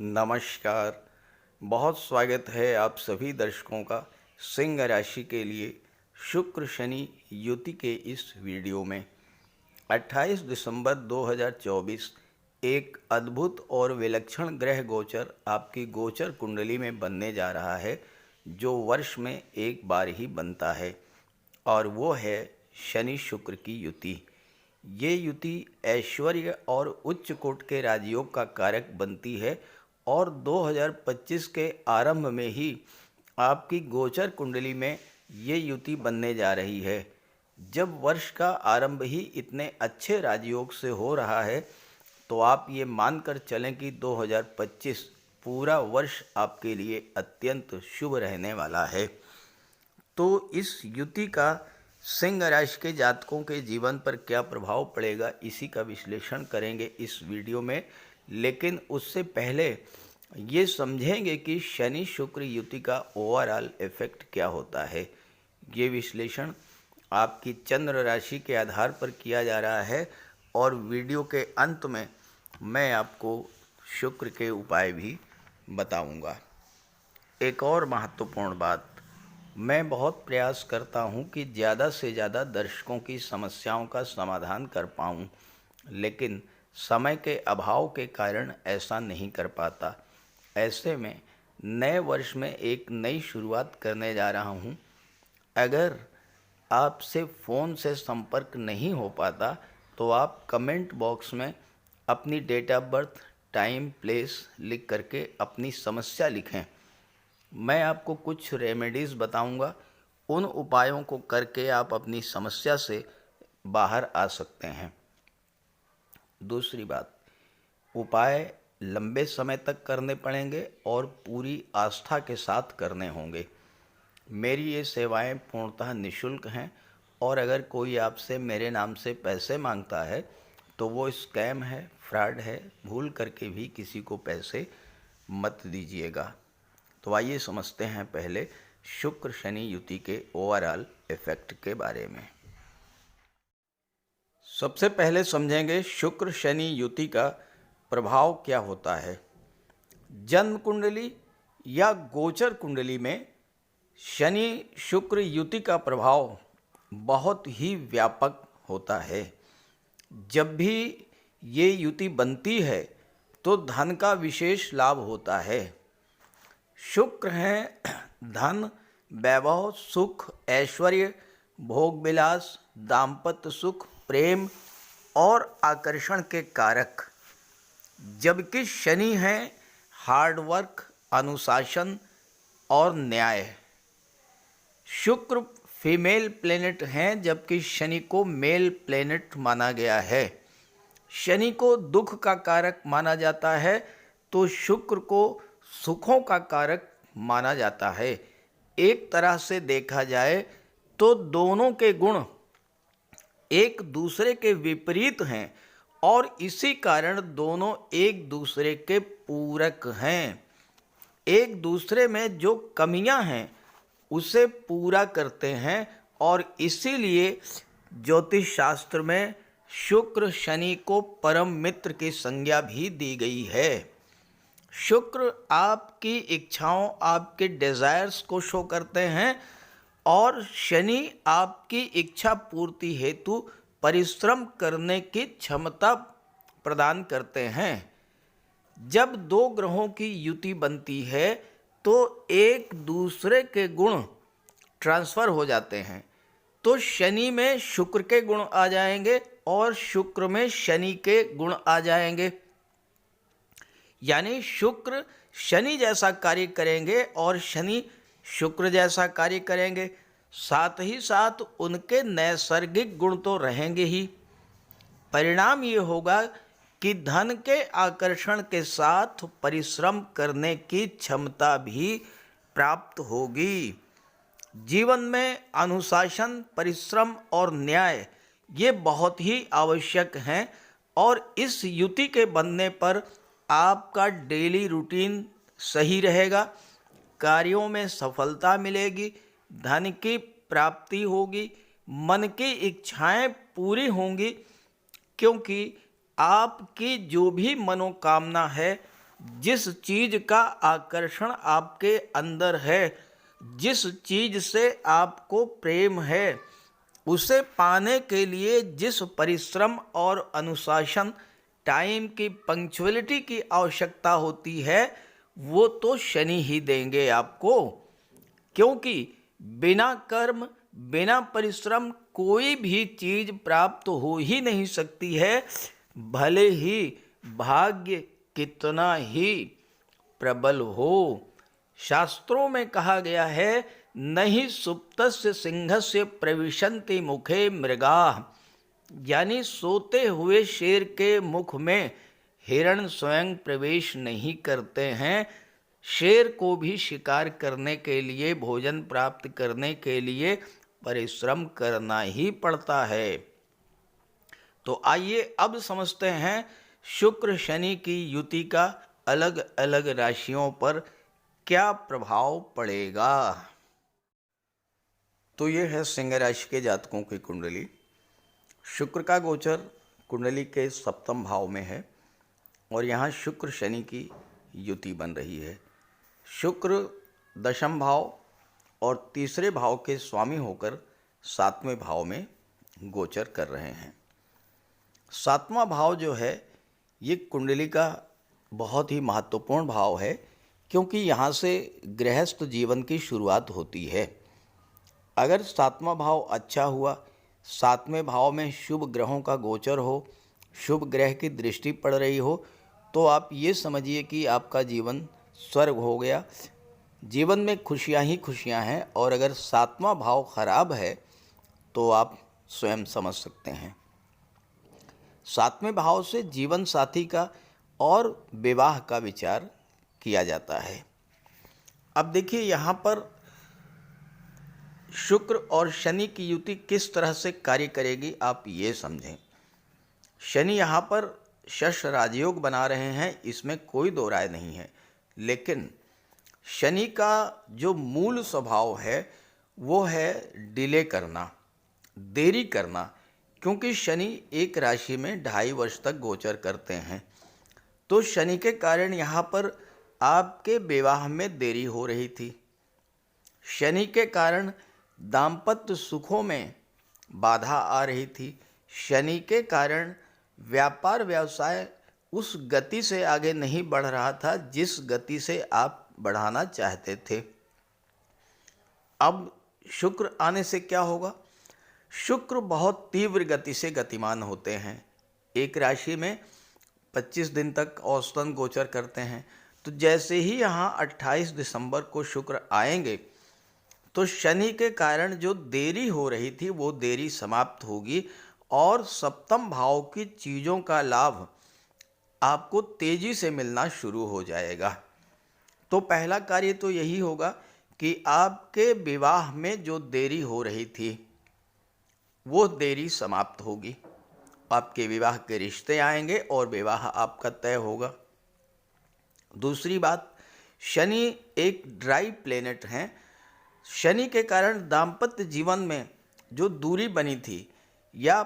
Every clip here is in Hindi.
नमस्कार। बहुत स्वागत है आप सभी दर्शकों का सिंह राशि के लिए शुक्र शनि युति के इस वीडियो में। 28 दिसंबर 2024 एक अद्भुत और विलक्षण ग्रह गोचर आपकी गोचर कुंडली में बनने जा रहा है, जो वर्ष में एक बार ही बनता है, और वो है शनि शुक्र की युति। ये युति ऐश्वर्य और उच्च कोट के राजयोग का कारक बनती है और 2025 के आरंभ में ही आपकी गोचर कुंडली में ये युति बनने जा रही है। जब वर्ष का आरंभ ही इतने अच्छे राजयोग से हो रहा है, तो आप ये मानकर चलें कि 2025 पूरा वर्ष आपके लिए अत्यंत शुभ रहने वाला है। तो इस युति का सिंह राशि के जातकों के जीवन पर क्या प्रभाव पड़ेगा, इसी का विश्लेषण करेंगे इस वीडियो में। लेकिन उससे पहले ये समझेंगे कि शनि शुक्र युति का ओवरऑल इफेक्ट क्या होता है। ये विश्लेषण आपकी चंद्र राशि के आधार पर किया जा रहा है और वीडियो के अंत में मैं आपको शुक्र के उपाय भी बताऊंगा। एक और महत्वपूर्ण बात, मैं बहुत प्रयास करता हूं कि ज़्यादा से ज़्यादा दर्शकों की समस्याओं का समाधान कर पाऊं, लेकिन समय के अभाव के कारण ऐसा नहीं कर पाता। ऐसे में नए वर्ष में एक नई शुरुआत करने जा रहा हूं। अगर आपसे फ़ोन से संपर्क नहीं हो पाता तो आप कमेंट बॉक्स में अपनी date of birth, time, place लिख करके अपनी समस्या लिखें। मैं आपको कुछ रेमेडीज़ बताऊंगा, उन उपायों को करके आप अपनी समस्या से बाहर आ सकते हैं। दूसरी बात, उपाय लंबे समय तक करने पड़ेंगे और पूरी आस्था के साथ करने होंगे। मेरी ये सेवाएं पूर्णतः निःशुल्क हैं और अगर कोई आपसे मेरे नाम से पैसे मांगता है तो वो स्कैम है, फ्रॉड है। भूल करके भी किसी को पैसे मत दीजिएगा। तो आइए समझते हैं पहले शुक्र शनि युति के ओवरऑल इफेक्ट के बारे में। सबसे पहले समझेंगे शुक्र शनि युति का प्रभाव क्या होता है। जन्म कुंडली या गोचर कुंडली में शनि शुक्र युति का प्रभाव बहुत ही व्यापक होता है। जब भी ये युति बनती है तो धन का विशेष लाभ होता है। शुक्र हैं धन, वैभव, सुख, ऐश्वर्य, भोग विलास, दाम्पत्य सुख, प्रेम और आकर्षण के कारक, जबकि शनि हैं हार्ड वर्क, अनुशासन और न्याय। शुक्र फीमेल प्लेनेट हैं, जबकि शनि को मेल प्लेनेट माना गया है। शनि को दुख का कारक माना जाता है तो शुक्र को सुखों का कारक माना जाता है। एक तरह से देखा जाए तो दोनों के गुण एक दूसरे के विपरीत हैं और इसी कारण दोनों एक दूसरे के पूरक हैं। एक दूसरे में जो कमियां हैं उसे पूरा करते हैं और इसीलिए ज्योतिष शास्त्र में शुक्र शनि को परम मित्र की संज्ञा भी दी गई है। शुक्र आपकी इच्छाओं, आपके डिज़ायर्स को शो करते हैं और शनि आपकी इच्छा पूर्ति हेतु परिश्रम करने की क्षमता प्रदान करते हैं। जब दो ग्रहों की युति बनती है तो एक दूसरे के गुण ट्रांसफ़र हो जाते हैं। तो शनि में शुक्र के गुण आ जाएंगे और शुक्र में शनि के गुण आ जाएंगे, यानी शुक्र शनि जैसा कार्य करेंगे और शनि शुक्र जैसा कार्य करेंगे। साथ ही साथ उनके नैसर्गिक गुण तो रहेंगे ही। परिणाम ये होगा कि धन के आकर्षण के साथ परिश्रम करने की क्षमता भी प्राप्त होगी। जीवन में अनुशासन, परिश्रम और न्याय ये बहुत ही आवश्यक हैं और इस युति के बनने पर आपका डेली रूटीन सही रहेगा, कार्यों में सफलता मिलेगी, धन की प्राप्ति होगी, मन की इच्छाएं पूरी होंगी, क्योंकि आपकी जो भी मनोकामना है जिस चीज का आकर्षण आपके अंदर है, जिस चीज से आपको प्रेम है, उसे पाने के लिए जिस परिश्रम और अनुशासन, टाइम की पंक्चुअलिटी की आवश्यकता होती है, वो तो शनि ही देंगे आपको। क्योंकि बिना कर्म, बिना परिश्रम कोई भी चीज प्राप्त हो ही नहीं सकती है, भले ही भाग्य कितना ही प्रबल हो। शास्त्रों में कहा गया है, नहीं सुप्तस्य सिंहस्य प्रविशन्ति मुखे मृगाः, यानी सोते हुए शेर के मुख में हिरण स्वयं प्रवेश नहीं करते हैं। शेर को भी शिकार करने के लिए, भोजन प्राप्त करने के लिए परिश्रम करना ही पड़ता है। तो आइए अब समझते हैं शुक्र शनि की युति का अलग अलग राशियों पर क्या प्रभाव पड़ेगा। तो ये है सिंह राशि के जातकों की कुंडली। शुक्र का गोचर कुंडली के सप्तम भाव में है और यहाँ शुक्र शनि की युति बन रही है। शुक्र दशम भाव और तीसरे भाव के स्वामी होकर सातवें भाव में गोचर कर रहे हैं। सातवां भाव जो है ये कुंडली का बहुत ही महत्वपूर्ण भाव है, क्योंकि यहाँ से गृहस्थ जीवन की शुरुआत होती है। अगर सातवां भाव अच्छा हुआ, सातवें भाव में शुभ ग्रहों का गोचर हो, शुभ ग्रह की दृष्टि पड़ रही हो, तो आप ये समझिए कि आपका जीवन स्वर्ग हो गया। जीवन में खुशियाँ ही खुशियाँ हैं। और अगर सातवां भाव खराब है तो आप स्वयं समझ सकते हैं। सातवें भाव से जीवन साथी का और विवाह का विचार किया जाता है। अब देखिए यहाँ पर शुक्र और शनि की युति किस तरह से कार्य करेगी, आप ये समझें। शनि यहाँ पर शश राजयोग बना रहे हैं, इसमें कोई दो राय नहीं है। लेकिन शनि का जो मूल स्वभाव है वो है डिले करना, देरी करना, क्योंकि शनि एक राशि में 2.5 वर्ष तक गोचर करते हैं। तो शनि के कारण यहाँ पर आपके विवाह में देरी हो रही थी। शनि के कारण दाम्पत्य सुखों में बाधा आ रही थी। शनि के कारण व्यापार व्यवसाय उस गति से आगे नहीं बढ़ रहा था जिस गति से आप बढ़ाना चाहते थे। अब शुक्र आने से क्या होगा? शुक्र बहुत तीव्र गति से गतिमान होते हैं। एक राशि में 25 दिन तक औसतन गोचर करते हैं। तो जैसे ही यहाँ 28 दिसंबर को शुक्र आएंगे तो शनि के कारण जो देरी हो रही थी वो देरी समाप्त होगी और सप्तम भाव की चीज़ों का लाभ आपको तेजी से मिलना शुरू हो जाएगा। तो पहला कार्य तो यही होगा कि आपके विवाह में जो देरी हो रही थी वो देरी समाप्त होगी। आपके विवाह के रिश्ते आएंगे और विवाह आपका तय होगा। दूसरी बात, शनि एक ड्राई प्लेनेट हैं। शनि के कारण दाम्पत्य जीवन में जो दूरी बनी थी, या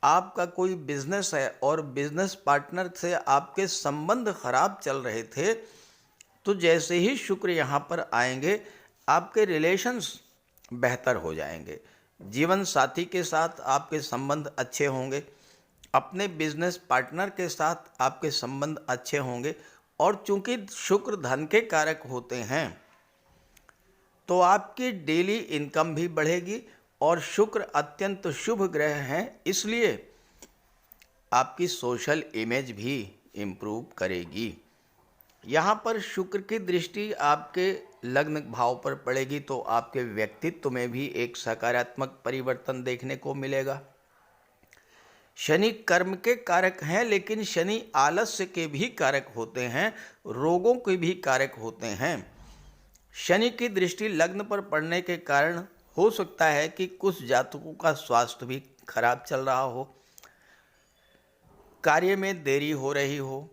आपका कोई बिजनेस है और बिजनेस पार्टनर से आपके संबंध खराब चल रहे थे, तो जैसे ही शुक्र यहाँ पर आएंगे आपके रिलेशंस बेहतर हो जाएंगे। जीवन साथी के साथ आपके संबंध अच्छे होंगे, अपने बिजनेस पार्टनर के साथ आपके संबंध अच्छे होंगे। और चूंकि शुक्र धन के कारक होते हैं तो आपकी डेली इनकम भी बढ़ेगी और शुक्र अत्यंत शुभ ग्रह हैं, इसलिए आपकी सोशल इमेज भी इम्प्रूव करेगी। यहाँ पर शुक्र की दृष्टि आपके लग्न भाव पर पड़ेगी तो आपके व्यक्तित्व में भी एक सकारात्मक परिवर्तन देखने को मिलेगा। शनि कर्म के कारक हैं, लेकिन शनि आलस्य के भी कारक होते हैं, रोगों के भी कारक होते हैं। शनि की दृष्टि लग्न पर पड़ने के कारण हो सकता है कि कुछ जातकों का स्वास्थ्य भी खराब चल रहा हो, कार्य में देरी हो रही हो,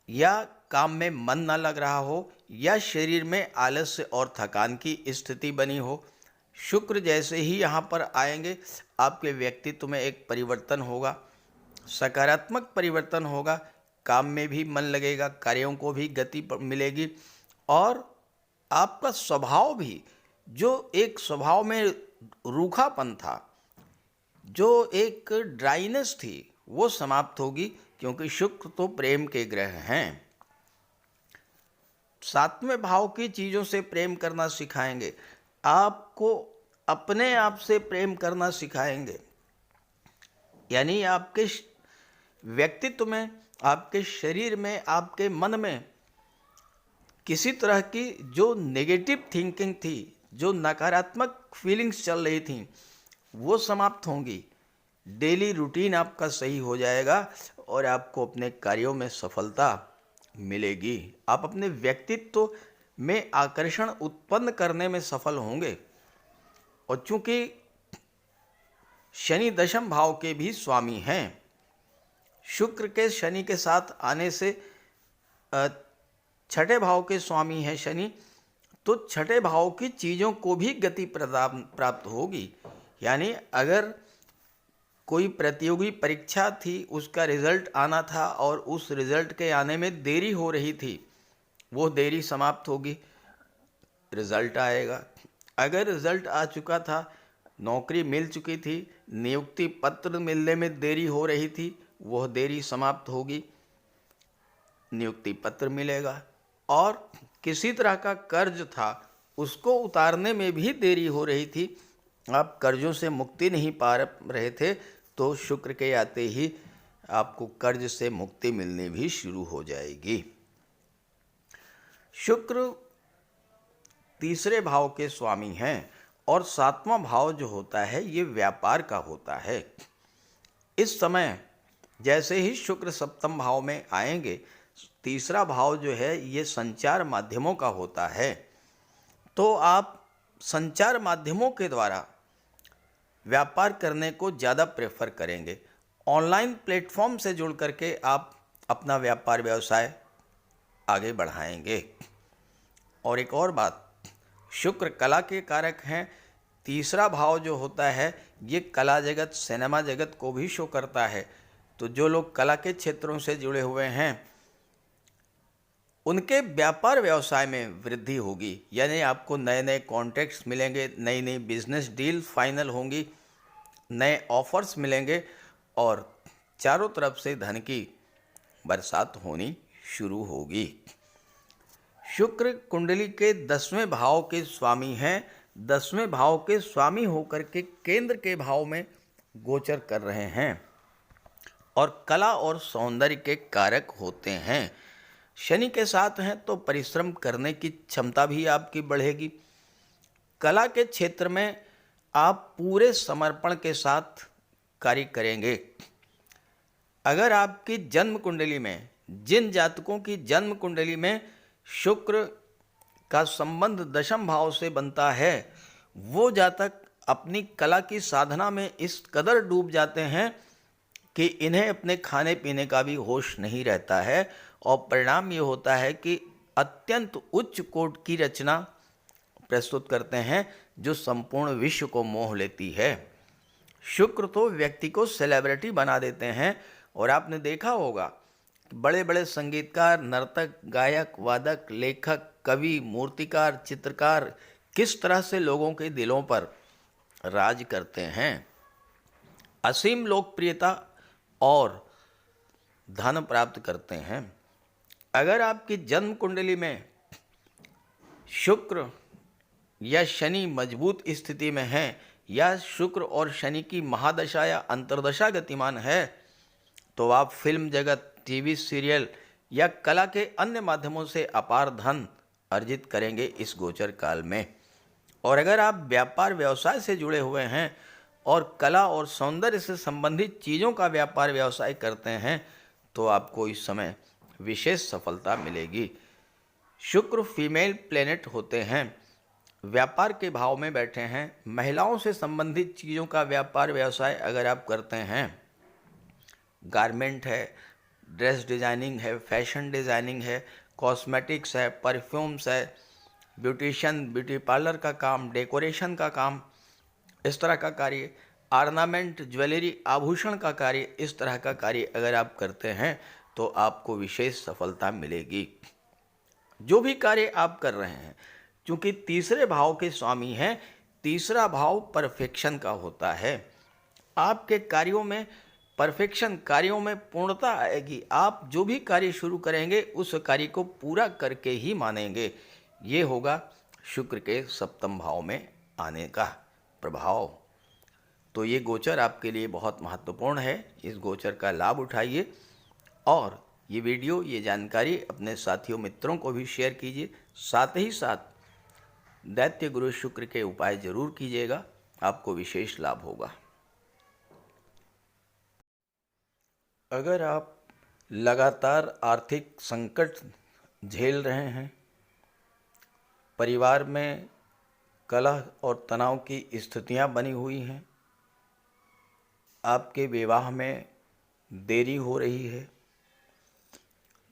या काम में मन न लग रहा हो, या शरीर में आलस्य और थकान की स्थिति बनी हो। शुक्र जैसे ही यहाँ पर आएंगे आपके व्यक्तित्व में एक परिवर्तन होगा, सकारात्मक परिवर्तन होगा। काम में भी मन लगेगा, कार्यों को भी गति मिलेगी, और आपका स्वभाव भी, जो एक स्वभाव में रूखापन था, जो एक ड्राइनेस थी, वो समाप्त होगी, क्योंकि शुक्र तो प्रेम के ग्रह हैं। 7वें भाव की चीज़ों से प्रेम करना सिखाएंगे, आपको अपने आप से प्रेम करना सिखाएंगे। यानी आपके व्यक्तित्व में, आपके शरीर में, आपके मन में किसी तरह की जो नेगेटिव थिंकिंग थी, जो नकारात्मक फीलिंग्स चल रही थी, वो समाप्त होंगी। डेली रूटीन आपका सही हो जाएगा और आपको अपने कार्यों में सफलता मिलेगी। आप अपने व्यक्तित्व में आकर्षण उत्पन्न करने में सफल होंगे। और चूंकि शनि 10वें भाव के भी स्वामी हैं, शुक्र के शनि के साथ आने से 6ठे भाव के स्वामी हैं शनि, तो 6ठे भाव की चीज़ों को भी गति प्राप्त होगी। यानी अगर कोई प्रतियोगी परीक्षा थी, उसका रिजल्ट आना था और उस रिजल्ट के आने में देरी हो रही थी, वो देरी समाप्त होगी, रिजल्ट आएगा। अगर रिजल्ट आ चुका था, नौकरी मिल चुकी थी, नियुक्ति पत्र मिलने में देरी हो रही थी, वह देरी समाप्त होगी, नियुक्ति पत्र मिलेगा। और किसी तरह का कर्ज था, उसको उतारने में भी देरी हो रही थी, आप कर्जों से मुक्ति नहीं पा रहे थे, तो शुक्र के आते ही आपको कर्ज से मुक्ति मिलनी भी शुरू हो जाएगी। शुक्र 3रे भाव के स्वामी हैं और 7वां भाव जो होता है ये व्यापार का होता है। इस समय जैसे ही शुक्र 7वें भाव में आएंगे, 3रा भाव जो है ये संचार माध्यमों का होता है। तो आप संचार माध्यमों के द्वारा व्यापार करने को ज़्यादा प्रेफर करेंगे। ऑनलाइन प्लेटफॉर्म से जुड़ करके आप अपना व्यापार व्यवसाय आगे बढ़ाएंगे। और एक और बात, शुक्र कला के कारक हैं। 3रा भाव जो होता है ये कला जगत, सिनेमा जगत को भी शो करता है। तो जो लोग कला के क्षेत्रों से जुड़े हुए हैं, उनके व्यापार व्यवसाय में वृद्धि होगी। यानी आपको नए नए कॉन्ट्रैक्ट्स मिलेंगे, नई नई बिजनेस डील फाइनल होंगी, नए ऑफर्स मिलेंगे और चारों तरफ से धन की बरसात होनी शुरू होगी। शुक्र कुंडली के 10वें भाव के स्वामी हैं। 10वें भाव के स्वामी होकर के केंद्र के भाव में गोचर कर रहे हैं और कला और सौंदर्य के कारक होते हैं। शनि के साथ हैं तो परिश्रम करने की क्षमता भी आपकी बढ़ेगी। कला के क्षेत्र में आप पूरे समर्पण के साथ कार्य करेंगे। अगर आपकी जन्म कुंडली में, जिन जातकों की जन्म कुंडली में शुक्र का संबंध 10वें भाव से बनता है, वो जातक अपनी कला की साधना में इस कदर डूब जाते हैं कि इन्हें अपने खाने पीने का भी होश नहीं रहता है और परिणाम ये होता है कि अत्यंत उच्च कोटि की रचना प्रस्तुत करते हैं जो संपूर्ण विश्व को मोह लेती है। शुक्र तो व्यक्ति को सेलिब्रिटी बना देते हैं और आपने देखा होगा बड़े बड़े संगीतकार, नर्तक, गायक, वादक, लेखक, कवि, मूर्तिकार, चित्रकार किस तरह से लोगों के दिलों पर राज करते हैं। असीम लोकप्रियता और धन प्राप्त करते हैं। अगर आपकी जन्म कुंडली में शुक्र या शनि मजबूत स्थिति में है या शुक्र और शनि की महादशा या अंतर्दशा गतिमान है, तो आप फिल्म जगत, टीवी सीरियल या कला के अन्य माध्यमों से अपार धन अर्जित करेंगे इस गोचर काल में। और अगर आप व्यापार व्यवसाय से जुड़े हुए हैं और कला और सौंदर्य से संबंधित चीज़ों का व्यापार व्यवसाय करते हैं, तो आपको इस समय विशेष सफलता मिलेगी। शुक्र फीमेल प्लेनेट होते हैं, व्यापार के भाव में बैठे हैं। महिलाओं से संबंधित चीज़ों का व्यापार व्यवसाय अगर आप करते हैं, गारमेंट है, ड्रेस डिज़ाइनिंग है, फैशन डिज़ाइनिंग है, कॉस्मेटिक्स है, परफ्यूम्स है, ब्यूटिशियन, ब्यूटी पार्लर का काम, डेकोरेशन का काम, इस तरह का कार्य, ऑर्नामेंट, ज्वेलरी, आभूषण का कार्य, इस तरह का कार्य अगर आप करते हैं तो आपको विशेष सफलता मिलेगी। जो भी कार्य आप कर रहे हैं, क्योंकि तीसरे भाव के स्वामी हैं, तीसरा भाव परफेक्शन का होता है। आपके कार्यों में परफेक्शन, कार्यों में पूर्णता आएगी। आप जो भी कार्य शुरू करेंगे उस कार्य को पूरा करके ही मानेंगे। ये होगा शुक्र के सप्तम भाव में आने का प्रभाव। तो ये गोचर आपके लिए बहुत महत्वपूर्ण है। इस गोचर का लाभ उठाइए और ये वीडियो, ये जानकारी अपने साथियों मित्रों को भी शेयर कीजिए। साथ ही साथ दैत्य गुरु शुक्र के उपाय जरूर कीजिएगा, आपको विशेष लाभ होगा। अगर आप लगातार आर्थिक संकट झेल रहे हैं, परिवार में कलह और तनाव की स्थितियां बनी हुई हैं, आपके विवाह में देरी हो रही है,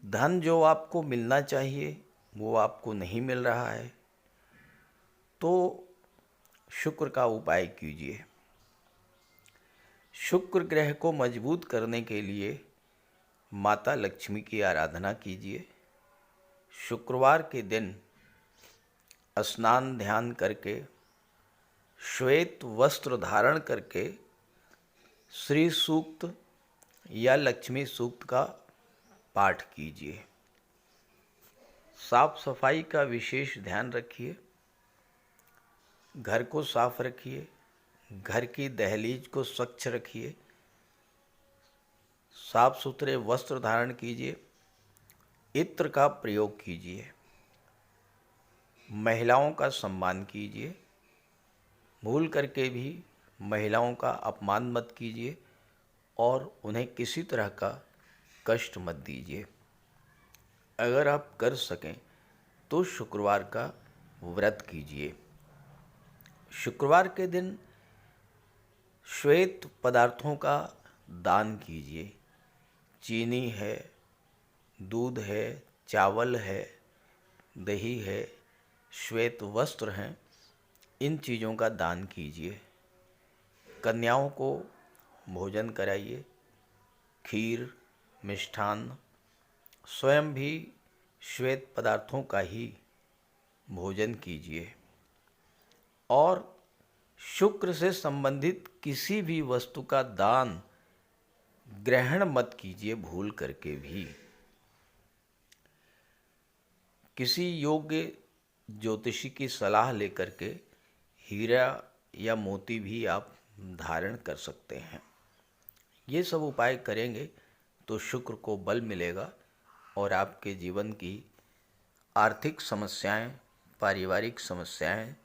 धन जो आपको मिलना चाहिए वो आपको नहीं मिल रहा है, तो शुक्र का उपाय कीजिए। शुक्र ग्रह को मजबूत करने के लिए माता लक्ष्मी की आराधना कीजिए। शुक्रवार के दिन स्नान ध्यान करके, श्वेत वस्त्र धारण करके श्री सूक्त या लक्ष्मी सूक्त का पाठ कीजिए। साफ सफाई का विशेष ध्यान रखिए। घर को साफ रखिए, घर की दहलीज को स्वच्छ रखिए, साफ सुथरे वस्त्र धारण कीजिए, इत्र का प्रयोग कीजिए, महिलाओं का सम्मान कीजिए। भूल करके भी महिलाओं का अपमान मत कीजिए और उन्हें किसी तरह का कष्ट मत दीजिए। अगर आप कर सकें तो शुक्रवार का व्रत कीजिए। शुक्रवार के दिन श्वेत पदार्थों का दान कीजिए। चीनी है, दूध है, चावल है, दही है, श्वेत वस्त्र हैं, इन चीज़ों का दान कीजिए। कन्याओं को भोजन कराइए, खीर, मिष्ठान्न, स्वयं भी श्वेत पदार्थों का ही भोजन कीजिए। और शुक्र से संबंधित किसी भी वस्तु का दान ग्रहण मत कीजिए भूल करके भी। किसी योग्य ज्योतिषी की सलाह लेकर के हीरा या मोती भी आप धारण कर सकते हैं। ये सब उपाय करेंगे तो शुक्र को बल मिलेगा और आपके जीवन की आर्थिक समस्याएं, पारिवारिक समस्याएं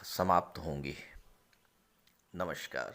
समाप्त होंगी। नमस्कार।